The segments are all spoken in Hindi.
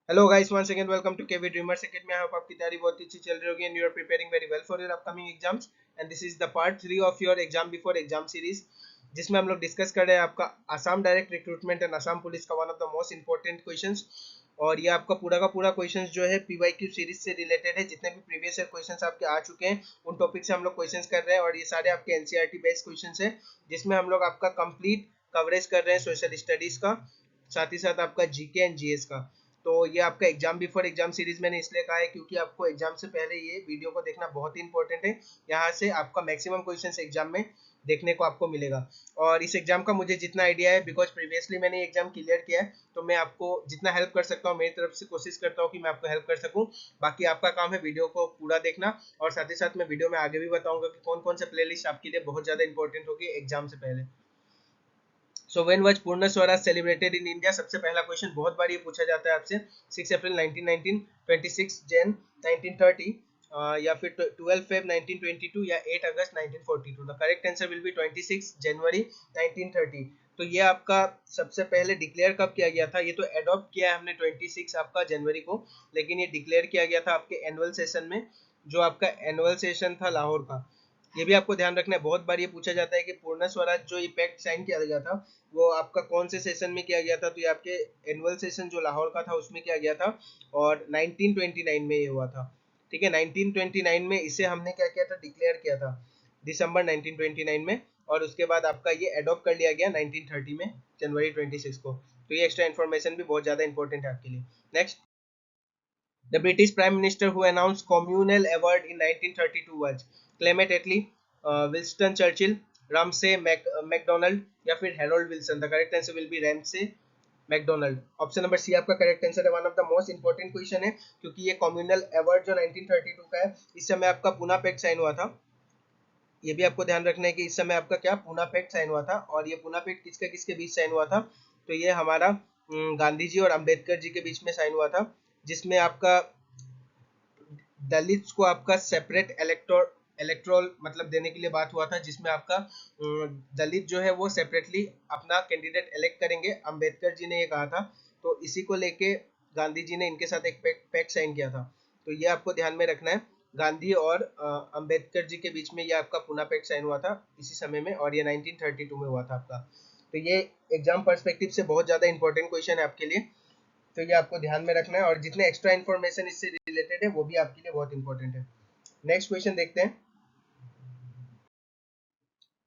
Hello guys, once again welcome to KV Dreamers Academy. I hope आपकी तैयारी बहुत अच्छी चल रही होगी and you are preparing very well for your upcoming exams. And this is the part 3 of your exam before exam series, जिसमें हम लोग डिस्कस कर रहे हैं आपका Assam direct recruitment and Assam police का one of the most important questions. और ये आपका पूरा का पूरा क्वेश्चंस जो है पीवाईक्यू सीरीज से रिलेटेड है। जितने भी प्रीवियस ईयर क्वेश्चंस आपके आ चुके हैं उन टॉपिक से हम लोग क्वेश्चंस कर रहे हैं और ये सारे आपके एनसीईआरटी बेस्ड क्वेश्चंस है, जिसमें हम लोग आपका कंप्लीट कवरेज कर रहे हैं सोशल स्टडीज का, साथ ही साथ आपका जीके एंड जीएस का। तो ये आपका एग्जाम बिफोर एग्जाम सीरीज मैंने इसलिए कहा है क्योंकि आपको एग्जाम से पहले ये वीडियो को देखना बहुत ही इंपॉर्टेंट है। यहाँ से आपका मैक्सिमम क्वेश्चंस एग्जाम में देखने को आपको मिलेगा। और इस एग्जाम का मुझे जितना आइडिया है, बिकॉज प्रीवियसली मैंने एग्जाम क्लियर किया है, तो मैं आपको जितना हेल्प कर सकता हूँ मेरी तरफ से कोशिश करता हूँ कि मैं आपको हेल्प कर सकूँ। बाकी आपका काम है वीडियो को पूरा देखना, और साथ ही साथ मैं वीडियो में आगे भी बताऊंगा कि कौन कौन से प्लेलिस्ट आपके लिए बहुत ज्यादा इंपॉर्टेंट होगी एग्जाम से पहले। सो व्हेन वाज पूर्ण स्वराज सेलिब्रेटेड इन इंडिया? सबसे पहला क्वेश्चन बहुत बार ये पूछा जाता है आपसे। 6 अप्रैल 1919, 26 जैन 1930, या फिर 12 फेब 1922 या 8 अगस्त 1942। The correct answer will be 26 जनवरी 1930। तो ये आपका सबसे पहले डिक्लेयर कब किया गया था? ये तो एडॉप्ट किया है हमने 26 आपका जनवरी को, लेकिन ये डिक्लेयर किया गया था आपके एनुअल सेशन में, जो आपका एनुअल सेशन था लाहौर का। ये भी आपको ध्यान रखना है, बहुत बार ये पूछा जाता है कि पूर्ण स्वराज जो ये पैक्ट साइन किया गया था वो आपका कौन से सेशन में किया गया था? तो ये आपके एनुअल सेशन जो लाहौर का था उसमें किया गया था, और 1929 में ये हुआ था। ठीक है, 1929 में इसे हमने क्या किया था? डिक्लेयर किया था दिसंबर 1929 में, और उसके बाद आपका ये अडॉप्ट कर लिया गया 1930 में जनवरी 26 को। तो ये एक्स्ट्रा इन्फॉर्मेशन भी बहुत ज्यादा इंपॉर्टेंट है आपके लिए। Next, the British Prime Minister who announced communal award in 1932 was Clement Attlee, Winston Churchill, Ramsay MacDonald या फिर Harold Wilson? The correct answer will be Ramsay MacDonald. Option number C आपका करेक्ट आंसर है। One of the most important question है क्योंकि ये कम्युनल अवार्ड जो 1932 का है, इस समय आपका पूना पैक्ट साइन हुआ था। ये भी आपको ध्यान रखना है कि इस समय आपका क्या पूना पैक्ट साइन हुआ था, और ये पूना पैक्ट किसके किसके बीच साइन हुआ था? तो ये हमारा गांधी जी और अंबेडकर जी के बीच में साइन हुआ था, जिसमें आपका दलित्स को आपका सेपरेट इलेक्ट्रोल मतलब देने के लिए बात हुआ था, जिसमें आपका दलित जो है वो सेपरेटली अपना कैंडिडेट इलेक्ट करेंगे, अंबेडकर जी ने ये कहा था। तो इसी को लेके गांधी जी ने इनके साथ एक पैक्ट साइन किया था। तो ये आपको ध्यान में रखना है, गांधी और अंबेडकर जी के बीच में ये आपका पूना पैक्ट साइन हुआ था इसी समय में, और ये 1932 में हुआ था आपका। तो ये एग्जाम पर्सपेक्टिव से बहुत ज्यादा इंपॉर्टेंट क्वेश्चन है आपके लिए, तो ये आपको ध्यान में रखना है, और जितने एक्स्ट्रा इन्फॉर्मेशन इससे रिलेटेड है वो भी आपके लिए बहुत इंपॉर्टेंट है। नेक्स्ट क्वेश्चन देखते हैं।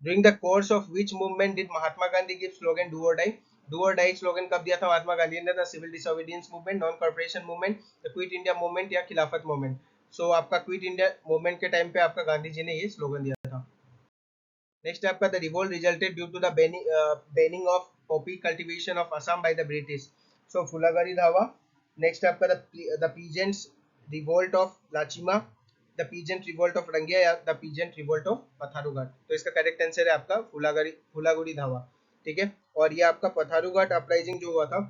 During the course of which movement did Mahatma Gandhi give slogan do or die? Do or die slogan कब दिया था महात्मा गांधी ने? The civil disobedience movement, non corporation movement, the quit India movement या खिलाफत मूवमेंट? सो आपका क्विट इंडिया मूवमेंट के टाइम पे आपका गांधी जी ने ये स्लोगन दिया था। नेक्स्ट आपका the revolt resulted due to the banning of poppy cultivation of Assam by the British? So Phulaguri धावा। नेक्स्ट आपका the peasants revolt of Lachima, the peasant revolt of Rangia या the peasant revolt of Patharughat? तो इसका करेक्ट आंसर है आपका फुलागुड़ी धावा। ठीक है, और ये आपका पथारूघाट अपराइजिंग जो हुआ था,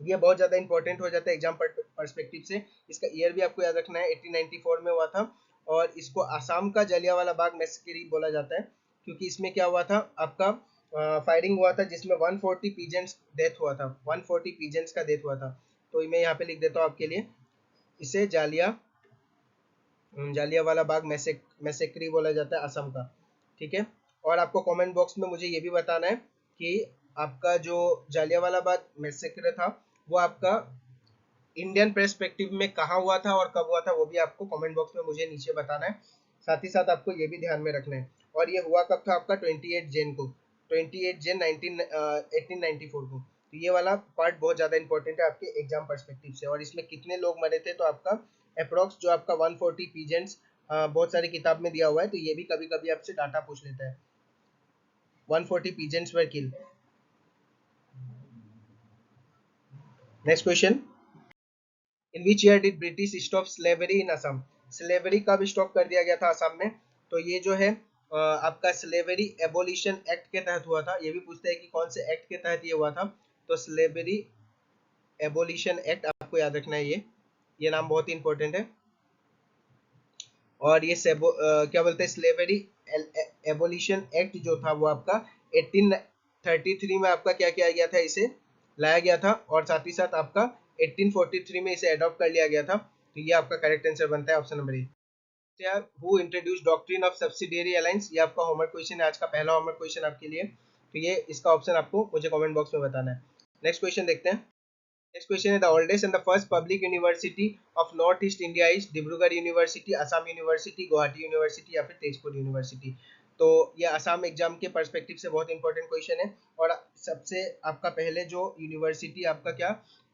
ये बहुत ज्यादा इंपॉर्टेंट हो जाता है एग्जाम पर्सपेक्टिव से। इसका ईयर भी आपको याद रखना है, 1894 में हुआ था, और इसको आसाम का जलियांवाला बाग मैसेक्रे बोला जाता है, क्योंकि इसमें क्या हुआ था आपका फायरिंग हुआ था जिसमें 140 पीजेंट्स डेथ हुआ था, 140 पीजेंट्स का डेथ हुआ था। तो मैं यहाँ पे लिख देता हूँ आपके लिए, इसे जालियांवाला बाग मैसेक्री बोला जाता है असम का। ठीक है, और आपको कमेंट बॉक्स में मुझे ये भी बताना है कि आपका जो जालियांवाला बाग मैसेक्रे था वो आपका इंडियन पर्सपेक्टिव में कहाँ हुआ था और कब हुआ था, वो भी आपको कमेंट बॉक्स में मुझे नीचे बताना है। साथ ही साथ आपको ये भी ध्यान में रखना है, और ये हुआ कब था आपका? 28 जैन को, 28 जैन 1894 को। तो ये वाला पार्ट बहुत ज्यादा इंपॉर्टेंट है आपके एग्जाम पर्सपेक्टिव से। और इसमें कितने लोग मरे थे? तो आपका अप्रोक्स जो आपका 140 पीजेंट्स बहुत सारी किताब में दिया हुआ है, तो ये भी कभी कभी आपसे डाटा पूछ लेता है। 140 peasants were kill. Next question, in which year did British stop slavery in Assam? Slavery कब स्टॉप कर दिया गया था असम में? तो ये जो है आपका स्लेवरी एबोलिशन एक्ट के तहत हुआ था। ये भी पूछते हैं कि कौन से एक्ट के तहत ये हुआ था, तो स्लेवरी एबोलिशन एक्ट आपको याद रखना है, ये नाम बहुत ही इंपॉर्टेंट है। और ये क्या बोलते हैं, स्लेवरी एबोलिशन एक्ट जो था वो आपका 1833 में आपका क्या किया गया था, इसे लाया गया था, और साथ ही साथ आपका 1843 में इसे अडॉप्ट कर लिया गया था। तो ये आपका करेक्ट आंसर बनता है option number A. Who introduce doctrine of subsidiary alliance, ये आपका होमवर्क क्वेश्चन है, आज का पहला होमवर्क क्वेश्चन आपके लिए। तो ये इसका ऑप्शन आपको मुझे कमेंट बॉक्स में बताना है। नेक्स्ट क्वेश्चन देखते हैं। नेक्स्ट क्वेश्चन है the oldest and the first public university of north east India is Dibrugarh university, Assam university, Guwahati university या फिर तेजपुर यूनिवर्सिटी। तो ये असम एग्जाम के पर्सपेक्टिव से बहुत इंपॉर्टेंट क्वेश्चन है। और सबसे आपका पहले जो यूनिवर्सिटी आपका क्या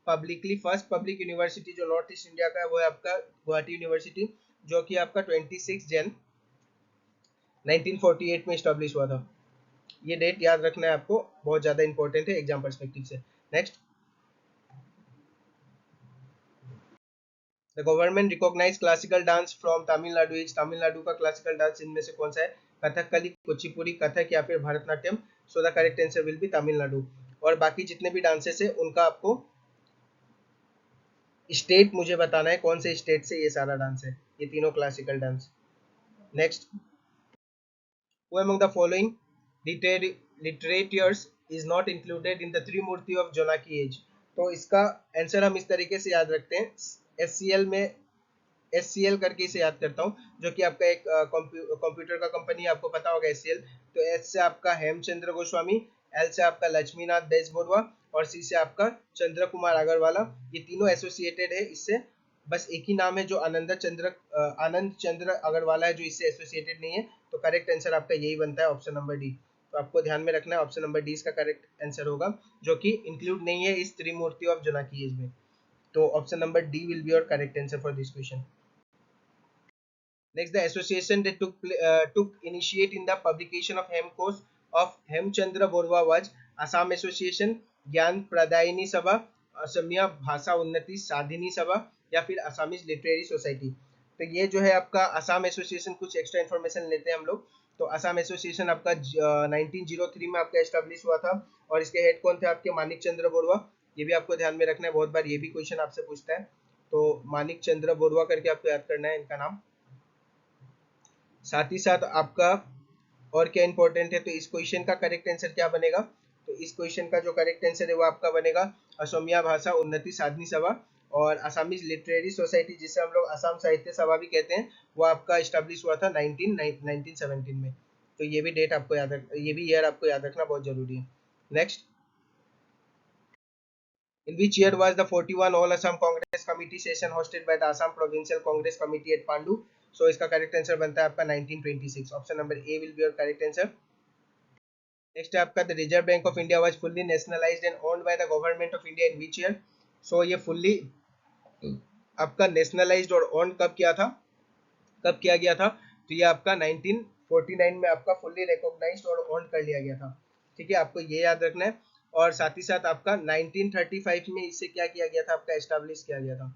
पब्लिकली फर्स्ट पब्लिक यूनिवर्सिटी जो नॉर्थ ईस्ट इंडिया का है वो है आपका गुवाहाटी यूनिवर्सिटी, जो कि आपका 26 जन 1948 में स्टैब्लिश हुआ था। ये डेट याद रखना है आपको, बहुत ज्यादा इंपॉर्टेंट है एग्जाम पर्सपेक्टिव से। Next, the government recognize classical dance from Tamil Nadu is, Tamil Nadu का क्लासिकल डांस इनमें से कौन सा है? कथकली, कुचिपुड़ी, कथक या फिर Bharatanatyam. So the correct answer will be Tamil Nadu. और बाकी जितने भी डांसेस है उनका आपको स्टेट मुझे बताना है कौन से स्टेट से ये सारा डांस है, ये तीनों classical dance. Next, who among the following literatures is not included in the Trimurti of Jonaki age? तो इसका आंसर हम इस तरीके से याद रखते हैं, SCL में SCL करके इसे याद करता हूँ, जो कि आपका एक कंप्यूटर का कंपनी है, आपको पता होगा SCL। तो S से आपका हेमचंद्र गोस्वामी, L से आपका लक्ष्मीनाथ बेजबरुआ और C से आपका चंद्र कुमार अग्रवाला। ये तीनों एसोसिएटेड है इससे, बस एक ही नाम है जो आनंद चंद्र अग्रवाला है जो इससे एसोसिएटेड नहीं है। तो करेक्ट आंसर आपका यही बनता है ऑप्शन नंबर डी। तो आपको ध्यान में रखना है ऑप्शन नंबर डी इसका करेक्ट आंसर होगा, जो कि इंक्लूड नहीं है इस त्रिमूर्ति ऑफ जोनाकी एज में। तो option number D will be your correct answer for this question. Next, the association that took initiate in the publication of Hemkosh of Hemchandra Borua was Assam Association, ज्ञान प्रदायिनी सभा, असमिया भाषा उन्नति साधिनी सभा या फिर असमीज लिटरेरी सोसाइटी। तो ये जो है आपका असम एसोसिएशन, कुछ एक्स्ट्रा इन्फॉर्मेशन लेते हैं हम लोग। तो असम एसोसिएशन आपका 1903 में आपका एस्टेब्लिश हुआ था और इसके हेड कौन थे आपके? मानिक चंद्र बोरवा। ये भी आपको ध्यान में रखना है, बहुत बार ये भी क्वेश्चन आपसे पूछता है। तो मानिक चंद्र बोरवा करके आपको याद करना है इनका नाम। साथ ही साथ आपका और क्या इंपॉर्टेंट है, तो इस क्वेश्चन का करेक्ट आंसर क्या बनेगा? तो इस क्वेश्चन का जो करेक्ट आंसर है वो आपका बनेगा असमिया भाषा उन्नति साधनी सभा। और असमीज लिटरेरी सोसाइटी, जिसे हम लोग असम साहित्य सभा भी कहते हैं, वो आपका स्टैब्लिश हुआ था 1917 में। तो ये भी डेट आपको याद रख, ये भी ईयर आपको याद रखना बहुत जरूरी है। Next, in which year was the 41 All Assam Congress Committee session hosted by the Assam Provincial Congress Committee at Pandu? So इसका करेक्ट आंसर बनता है आपका 1926। Option number A will be your correct answer. Next है आपका the reserve bank of India was fully nationalised and owned by the government of India in which year? So ये फुल्ली आपका नेशनलाइज्ड और ओन कब किया था, कब किया गया था? तो ये आपका 1949 में आपका फुल्ली रिकॉग्नाइज्ड और ओन कर लिया गया था। ठीक है, आपको ये याद रखना है। और साथ ही साथ आपका 1935 में इसे क्या किया गया था? आपका एस्टेब्लिश किया गया था।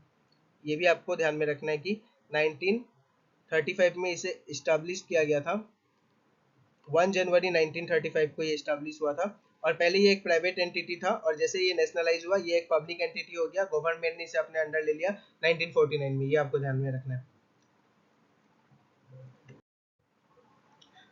ये भी आपको ध्यान में रखना है कि 1935 में इसे एस्टेब्लिश किया गया था। 1 जनवरी 1935 को ये एस्टेब्लिश हुआ था। और पहले ये एक प्राइवेट एंटिटी था और जैसे ये नेशनलाइज हुआ ये एक पब्लिक एंटिटी हो गया, गवर्नमेंट ने इसे अपने अंडर ले लिया 1949 में। ये आपको ध्यान में रखना है।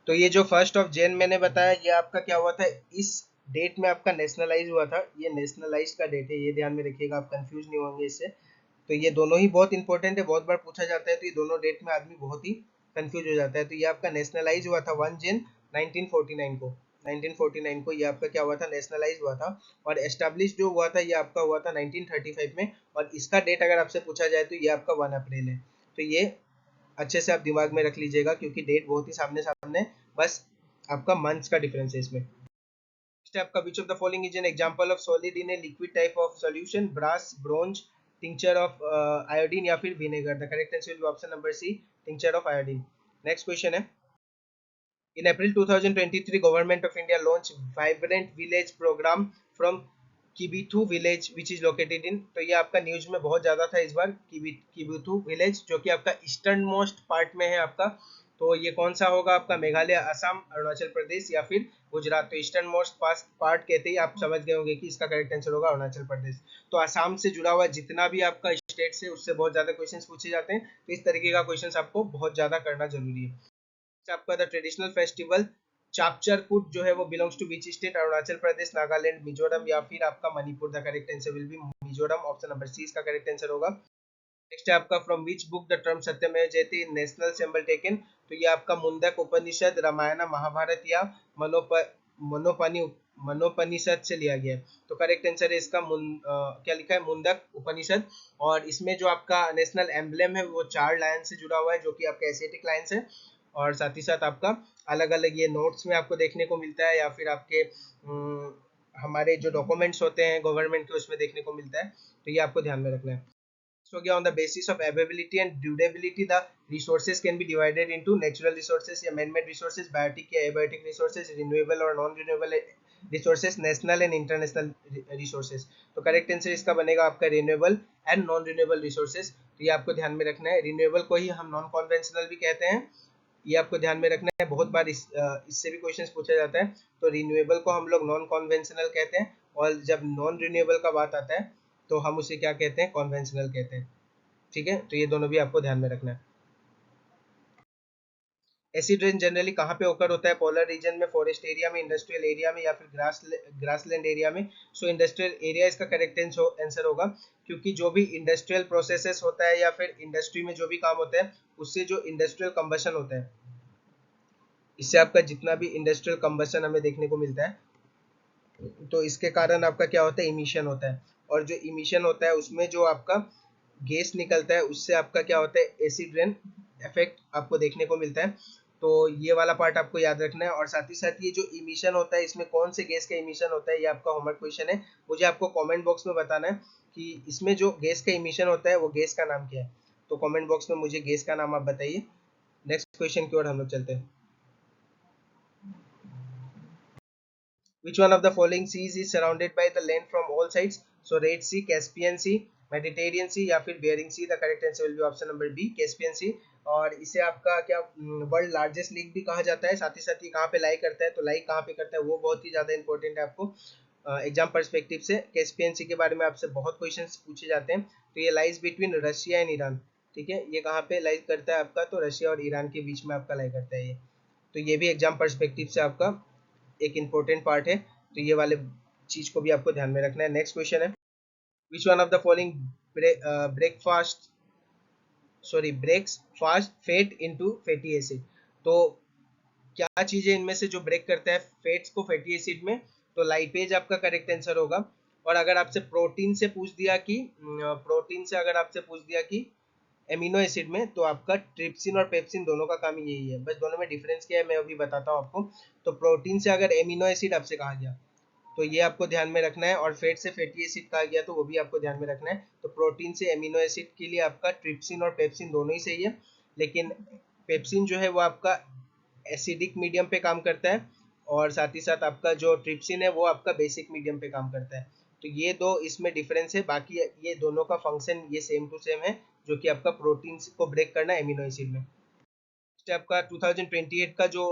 तो ये जो 1 जैन मैंने बताया, ये आपका क्या हुआ था? इस डेट में आपका नेशनलाइज हुआ था। ये नेशनलाइज का डेट है, ये ध्यान में रखिएगा, आप कंफ्यूज नहीं होंगे इससे। तो ये दोनों ही बहुत इंपॉर्टेंट है, बहुत बार पूछा जाता है, तो ये दोनों डेट में आदमी बहुत ही कंफ्यूज हो जाता है। तो ये आपका नेशनलाइज हुआ था 1 जैन 1949 को। 1949 को ये आपका क्या हुआ था? नेशनलाइज हुआ था। और एस्टेब्लिश जो हुआ था ये आपका हुआ था 1935 में। और इसका डेट अगर आपसे पूछा जाए तो ये आपका 1 अप्रैल है। तो ये अच्छे से आप दिमाग में रख लीजिएगा, क्योंकि डेट बहुत ही सामने सामने, बस आपका मंथ्स का डिफरेंस है इसमें। नेक्स्ट आपका which of the following is an example of solid in a liquid type of solution? Brass, bronze, tincture of iodine या फिर vinegar. The correct answer will be option number C, tincture of iodine. Next question है, in April 2023 government of India launched vibrant village program from Kibithu village which is located in. तो ये आपका न्यूज में बहुत ज्यादा था इस बार, किबिथू विलेज, जो कि आपका ईस्टर्न मोस्ट पार्ट में है आपका। तो ये कौन सा होगा आपका? मेघालय, असम, अरुणाचल प्रदेश या फिर गुजरात। तो ईस्टर्न मोस्ट पार्ट कहते ही आप समझ गए होंगे कि इसका करेक्ट आंसर होगा अरुणाचल प्रदेश। तो असम से जुड़ा हुआ जितना भी आपका स्टेट से, उससे बहुत ज्यादा क्वेश्चन पूछे जाते हैं। तो इस तरीके का क्वेश्चन आपको बहुत ज्यादा करना जरूरी है। आपका द ट्रेडिशनल फेस्टिवल चापचर जो है वो belongs to which state? Arunachal Pradesh, Nagaland, Mizoram या फिर आपका Manipur. The correct answer will be Mizoram, option number C इसका करेक्ट आंसर होगा। नेक्स्ट है आपका from which book the term Satyameva Jayate national symbol taken, तो ये आपका मुंडक उपनिषद, रामायण, महाभारत या मनोपनि मनोपनिषद से लिया गया है। तो करेक्ट आंसर है इसका क्या लिखा है, मुंडक उपनिषद। और इसमें जो आपका नेशनल एम्बलम है वो 4 लायन से जुड़ा हुआ है, जो कि आपका एशियाटिक लायंस है। और साथ ही साथ आपका अलग अलग ये नोट्स में आपको देखने को मिलता है, या फिर आपके हमारे जो डॉक्यूमेंट्स होते हैं गवर्नमेंट के उसमें देखने को मिलता है। तो ये आपको ध्यान में रखना है। हो गया, on the basis of availability and durability the resources can be divided into natural resources या man-made resources, biotic या abiotic resources, renewable और non renewable resources, national and international resources। तो करेक्ट आंसर इसका बनेगा आपका renewable and non renewable resources। तो ये आपको ध्यान में रखना है। renewable को ही हम non conventional भी कहते हैं, ये आपको ध्यान में रखना है। बहुत बार इससे भी क्वेश्चंस पूछा जाता है। तो रिन्यूएबल को हम लोग नॉन कॉन्वेंशनल कहते हैं, और जब नॉन रिन्यूएबल का बात आता है तो हम उसे क्या कहते हैं, कॉन्वेंशनल कहते हैं। ठीक है, तो ये दोनों भी आपको ध्यान में रखना है। एसिड रेन जनरली कहाँ पे ओकर होता है, पोलर रीजन में, फॉरेस्ट एरिया में, इंडस्ट्रियल एरिया में या फिर ग्रासलैंड एरिया में। सो इंडस्ट्रियल एरिया इसका करेक्ट आंसर होगा, क्योंकि जो भी इंडस्ट्रियल प्रोसेसेस होता है या फिर इंडस्ट्री में जो भी काम होता है उससे जो इंडस्ट्रियल कंबशन होता है, इससे आपका जितना भी इंडस्ट्रियल कंबशन हमें देखने को मिलता है, तो इसके कारण आपका क्या होता है, इमिशन होता है। और जो इमिशन होता है उसमें जो आपका गैस निकलता है उससे आपका क्या होता है, एसिड रेन इफेक्ट आपको देखने को मिलता है। तो ये वाला पार्ट आपको याद रखना है। और साथ ही साथ ये जो इमिशन होता है इसमें कौन से गैस का इमिशन होता है, ये आपका होमवर्क क्वेश्चन है। मुझे आपको कमेंट बॉक्स में बताना है कि इसमें जो गैस का इमिशन होता है वो गैस का नाम क्या है। तो कमेंट बॉक्स में मुझे गैस का नाम आप बताइए। नेक्स्ट क्वेश्चन की ओर हम लोग चलते हैं। Which one of the following seas is surrounded by the land from all sides? So Red Sea, Caspian Sea, Mediterranean Sea या फिर Bering Sea। The correct answer will be option number B, Caspian Sea। और इसे आपका क्या वर्ल्ड लार्जेस्ट लेक भी कहा जाता है। साथ ही साथ ये कहाँ पे लाई करता है, तो लाई कहाँ पे करता है वो बहुत ही ज़्यादा इंपॉर्टेंट है आपको एग्जाम पर्सपेक्टिव से। कैस्पियन सी के बारे में आपसे बहुत क्वेश्चंस पूछे जाते हैं। तो ये lies between Russia and Iran. ठीक है, ये कहाँ पे लाइज करता है आपका, तो रशिया और ईरान के बीच में आपका लाई करता है ये। तो ये भी एग्जाम पर्सपेक्टिव से आपका एक इम्पोर्टेंट पार्ट है। तो ये वाले चीज को भी आपको ध्यान में रखना है। नेक्स्ट क्वेश्चन है, which one of the following breaks fast fat into fatty acid. तो क्या चीजें इनमें से जो ब्रेक करता है फैट्स को फैटी एसिड में, तो लाइपेज आपका करेक्ट आंसर होगा। और अगर आपसे प्रोटीन से पूछ दिया कि एमिनो एसिड में, तो आपका ट्रिप्सिन और पेप्सिन दोनों का काम यही है। बस दोनों में डिफरेंस क्या है मैं अभी बताता हूँ आपको। तो प्रोटीन से अगर एमिनो एसिड आपसे कहा गया तो ये आपको ध्यान में रखना है, और फैट से फैटी एसिड कहा गया तो वो भी आपको ध्यान में रखना है। तो प्रोटीन से एमिनो एसिड के लिए आपका ट्रिप्सिन और पेप्सिन दोनों ही सही है, लेकिन पेप्सिन जो है वो आपका एसिडिक मीडियम पे काम करता है, और साथ ही साथ आपका जो ट्रिप्सिन है वो आपका बेसिक मीडियम पे काम करता है। तो ये दो इसमें डिफरेंस है, बाकी ये दोनों का फंक्शन ये सेम टू सेम है, जो कि आपका प्रोटीन को ब्रेक करना है एमिनो एसिड में। आपका 2028 का जो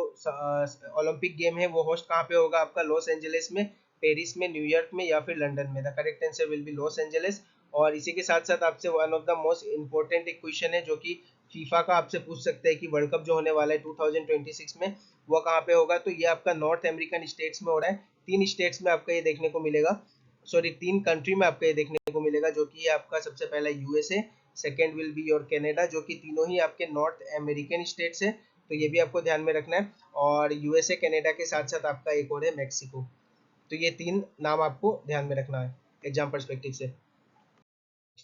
ओलंपिक गेम है वो होस्ट कहाँ पे होगा आपका, लॉस एंजलिस में, पेरिस में, न्यूयॉर्क में या फिर लंदन में। The correct answer will be Los Angeles. और इसी के साथ साथ आपसे one of the most important एक क्वेश्चन है जो कि फीफा का आपसे पूछ सकते हैं कि वर्ल्ड कप जो होने वाला है 2026 में वो कहाँ पे होगा। तो ये आपका नॉर्थ अमेरिकन स्टेट्स में हो रहा है। 3 स्टेट्स में आपका ये देखने को मिलेगा, सॉरी 3 कंट्री में आपको ये देखने को मिलेगा, जो कि आपका सबसे पहला USA, second will be your Canada, जो कि तीनों ही आपके नॉर्थ अमेरिकन स्टेट्स है। तो ये भी आपको ध्यान में रखना है। और यूएसए कनाडा के साथ साथ आपका एक और है मैक्सिको। तो ये 3 नाम आपको ध्यान में रखना है एग्जाम पर्सपेक्टिव से।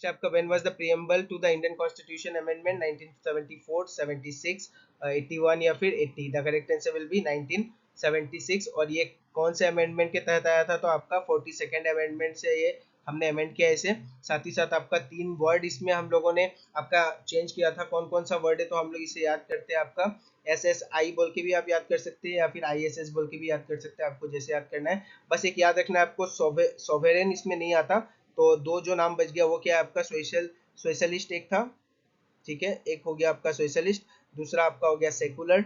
आपका when was the preamble to the Indian constitution amendment, 1974, 76, 81 या फिर 80। द करेक्ट आंसर विल बी 1976। और ये कौन से अमेंडमेंट के तहत आया था, तो आपका 42nd अमेंडमेंट से ये हमने अमेंड किया इसे। साथ ही साथ आपका 3 वर्ड इसमें हम लोगों ने आपका चेंज किया था। कौन कौन सा वर्ड है, तो हम लोग इसे याद करते हैं आपका SSI बोल के भी आप याद कर सकते हैं, या फिर ISS बोल के भी याद कर सकते हैं, आपको जैसे याद करना है। बस एक याद रखना है आपको, सोवेरेन इसमें नहीं आता। तो 2 जो नाम बच गया वो क्या है आपका, सोशलिस्ट एक था, ठीक है, एक हो गया आपका सोशलिस्ट, दूसरा आपका हो गया सेकुलर।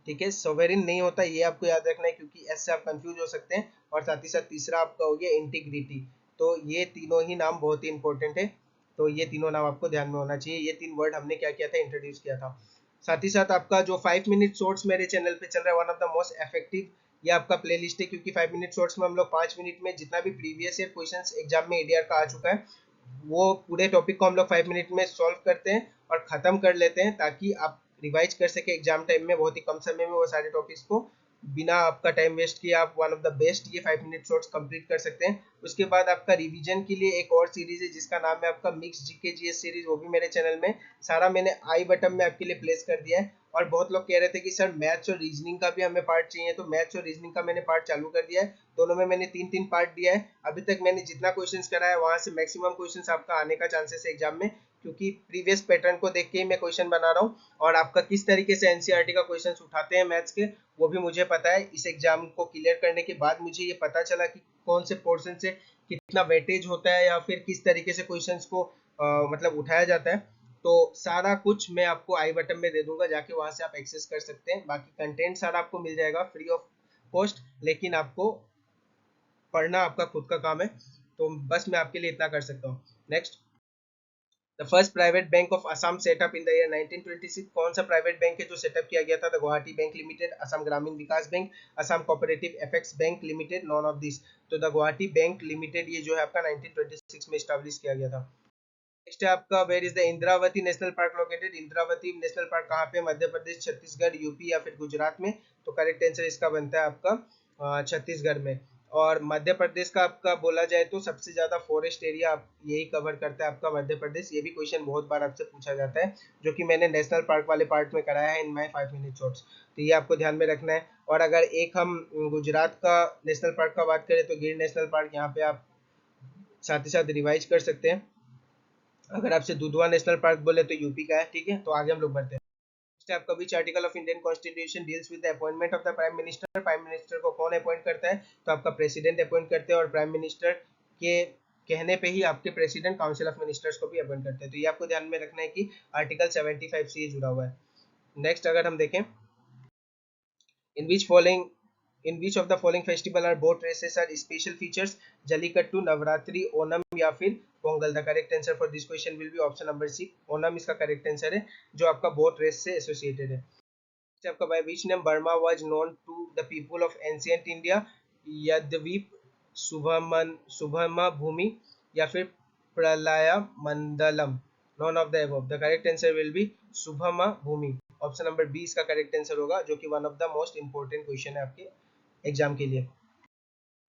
ठीक है, सोवेरिन नहीं होता, ये आपको याद रखना है क्योंकि एस से आप कंफ्यूज हो सकते हैं। और साथ ही साथ तीसरा आपका हो गया इंटीग्रिटी। तो ये तीनों ही नाम बहुत ही इंपॉर्टेंट है। तो ये तीनों नाम आपको ध्यान में होना चाहिए। ये 3 वर्ड हमने क्या किया था, इंट्रोड्यूस किया था। साथ ही साथ आपका जो 5 मिनट शॉर्ट्स मेरे चैनल पे चल रहा है, one of the most effective ये आपका प्ले लिस्ट है, क्योंकि 5 मिनट शॉर्ट्स में हम लोग 5 मिनट में जितना भी प्रीवियस ईयर क्वेश्चन एग्जाम में एडीआर का आ चुका है वो पूरे टॉपिक को हम लोग 5 मिनट में सॉल्व करते हैं और खत्म कर लेते हैं, ताकि आप रिवाइज कर सके एग्जाम टाइम में बहुत ही कम समय में वो सारे टॉपिक्स को, बिना आपका टाइम वेस्ट किए आप वन ऑफ द बेस्ट ये 5 मिनट शॉर्ट्स कंप्लीट कर सकते हैं। उसके बाद आपका रिवीजन के लिए एक और सीरीज है जिसका नाम है आपका मिक्स जीके जीएस सीरीज, वो भी मेरे चैनल में सारा मैंने आई बटन में आपके लिए प्लेस कर दिया है। और बहुत लोग कह रहे थे कि सर मैथ्स और रीजनिंग का भी हमें पार्ट चाहिए, तो मैथ्स और रीजनिंग का मैंने पार्ट चालू कर दिया है। दोनों में मैंने 3-3 पार्ट दिया है। अभी तक मैंने जितना क्वेश्चंस करा है वहां से मैक्सिमम क्वेश्चंस आपका आने का चांसेस है एग्जाम में, क्योंकि प्रीवियस पैटर्न को देख के ही मैं क्वेश्चन बना रहा हूँ। और आपका किस तरीके से एनसीईआरटी का क्वेश्चंस उठाते हैं मैथ्स के, वो भी मुझे पता है। इस एग्जाम को क्लियर करने के बाद मुझे ये पता चला कि कौन से पोर्शन से कितना वेटेज होता है या फिर किस तरीके से क्वेश्चंस को मतलब उठाया जाता है। तो सारा कुछ मैं आपको आई बटन में दे दूंगा, जाके वहां से आप एक्सेस कर सकते हैं। बाकी कंटेंट सारा आपको मिल जाएगा फ्री ऑफ कॉस्ट, लेकिन आपको पढ़ना आपका खुद का काम है। तो बस मैं आपके लिए इतना कर सकता हूँ। Next, the first private bank of Assam setup in the year 1926। कौन सा प्राइवेट बैंक है जो सेटअप किया गया था? The Guwahati bank limited, Assam Gramin Vikas bank, Assam cooperative apex bank limited, none of this. तो द गुवाहाटी बैंक लिमिटेड ये जो है आपका 1926 में स्टैब्लिश किया गया था। नेक्स्ट है आपका where is the Indravati national park located. Indravati national park कहाँ पे? मध्य प्रदेश, छत्तीसगढ़, यूपी या फिर गुजरात में। तो करेक्ट आंसर इसका बनता है आपका छत्तीसगढ़ में। और मध्य प्रदेश का आपका बोला जाए तो सबसे ज्यादा फॉरेस्ट एरिया आप यही कवर करता है आपका मध्य प्रदेश। ये भी क्वेश्चन बहुत बार आपसे पूछा जाता है, जो कि मैंने नेशनल पार्क वाले पार्ट में कराया है इन माय 5 मिनट शॉर्ट्स। तो ये आपको ध्यान में रखना है। और अगर एक हम गुजरात का नेशनल पार्क का बात करें तो गिर नेशनल पार्क, यहाँ पे आप साथ ही साथ रिवाइज कर सकते हैं। अगर आपसे दुधवा नेशनल पार्क बोले तो यूपी का है। ठीक है, तो आगे हम लोग बढ़ते हैं। नेक्स्ट है आपका which article of Indian constitution deals with the appointment of the prime minister. Prime minister को कौन अपॉइंट करता है? तो आपका प्रेसिडेंट अपॉइंट करते हैं, और प्राइम मिनिस्टर के कहने पे ही आपके प्रेसिडेंट काउंसिल ऑफ मिनिस्टर्स को भी अपॉइंट करते हैं। तो ये आपको ध्यान में रखना है कि आर्टिकल 75 से ये जुड़ा हुआ है। नेक्स्ट अगर हम देखें, in which following in which of the following festival are boat races are special features? Jallikattu, Navratri, Onam या फिर Pongal. The correct answer for this question will be option number C, Onam इसका करेक्ट आंसर है, जो आपका बोट रेस से एसोसिएटेड है। आपका by which name Burma was known to the people of ancient India? Yadvip, Shubhma Bhumi या फिर Pralay Mandalam. None of the above. The correct answer will be Shubhma Bhumi. Option number B इसका करेक्ट आंसर होगा, जो कि one of the most important question है आपके एग्जाम के लिए।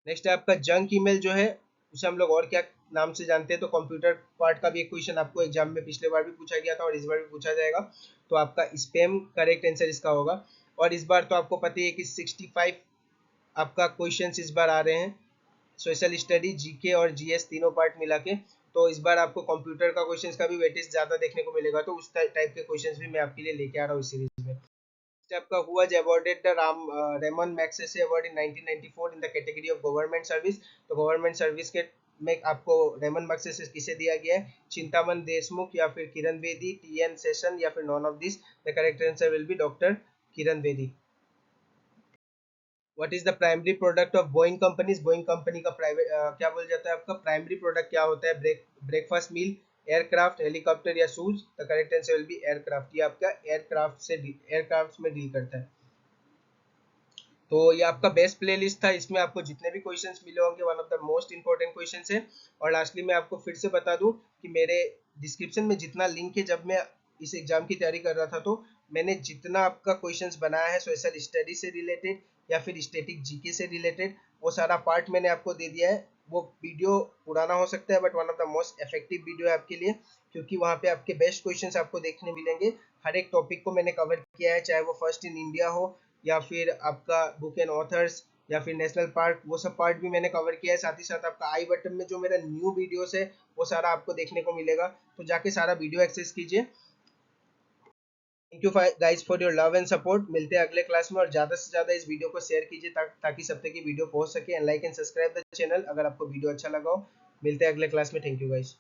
नेक्स्ट है आपका जंक ईमेल जो है उसे हम लोग और क्या नाम से जानते हैं? तो कंप्यूटर पार्ट का भी एक क्वेश्चन आपको एग्जाम में पिछले बार भी पूछा गया था और इस बार भी पूछा जाएगा। तो आपका स्पैम करेक्ट आंसर इसका होगा। और इस बार तो आपको पता ही है कि 65 आपका क्वेश्चंस इस बार आ रहे हैं, सोशल स्टडी, जीके और जीएस तीनों पार्ट मिला के। तो इस बार आपको कंप्यूटर का क्वेश्चंस का भी वेटेज ज्यादा देखने को मिलेगा, तो उस टाइप के क्वेश्चंस भी मैं आपके लिए लेके आ रहा हूँ इस सीरीज में। आपका who was awarded the Ramon Magsaysay Award in 1994 in the category of government service। तो गवर्नमेंट सर्विस के में आपको रेमन मैग्सेसे किसे दिया गया है? चिंतामन देशमुख या फिर किरण बेदी, टीएन सेशन या फिर non of this. The correct answer will be doctor Kiran Bedi. What is the primary product of Boeing companies? Boeing company का प्राइवेट क्या बोल जाता है आपका प्राइमरी प्रोडक्ट क्या होता है? ब्रेकफास्ट मील, एयरक्राफ्ट, हेलीकॉप्टर या shoes. The correct answer will be aircraft. ये आपका एयरक्राफ्ट में डील करता है। तो ये आपका बेस्ट प्लेलिस्ट था, इसमें आपको जितने भी क्वेश्चंस मिले होंगे one of the most important questions है। और लास्टली मैं आपको फिर से बता दूं कि मेरे डिस्क्रिप्शन में जितना लिंक है, जब मैं इस एग्जाम की तैयारी कर रहा था तो मैंने जितना आपका क्वेश्चंस बनाया है सोशल स्टडी से रिलेटेड या फिर स्टैटिक जीके से रिलेटेड, वो सारा पार्ट मैंने आपको दे दिया है। वो वीडियो पुराना हो सकता है but one of the most effective video है आपके लिए, क्योंकि वहाँ पे आपके बेस्ट क्वेश्चंस आपको देखने मिलेंगे। हर एक टॉपिक को मैंने कवर किया है, चाहे वो फर्स्ट इन इंडिया हो या फिर आपका बुक एंड ऑथर्स या फिर नेशनल पार्क, वो सब पार्ट भी मैंने कवर किया है। साथ ही साथ आपका आई बटन में जो मेरा न्यू वीडियोस है वो सारा आपको देखने को मिलेगा, तो जाके सारा वीडियो एक्सेस कीजिए। Thank you guys for your love and support. मिलते हैं अगले क्लास में, और ज्यादा से ज्यादा इस वीडियो को शेयर कीजिए ताकि सब तक ये वीडियो पहुंच सके। And like and subscribe the channel अगर आपको वीडियो अच्छा लगा हो। मिलते हैं अगले क्लास में। Thank you guys.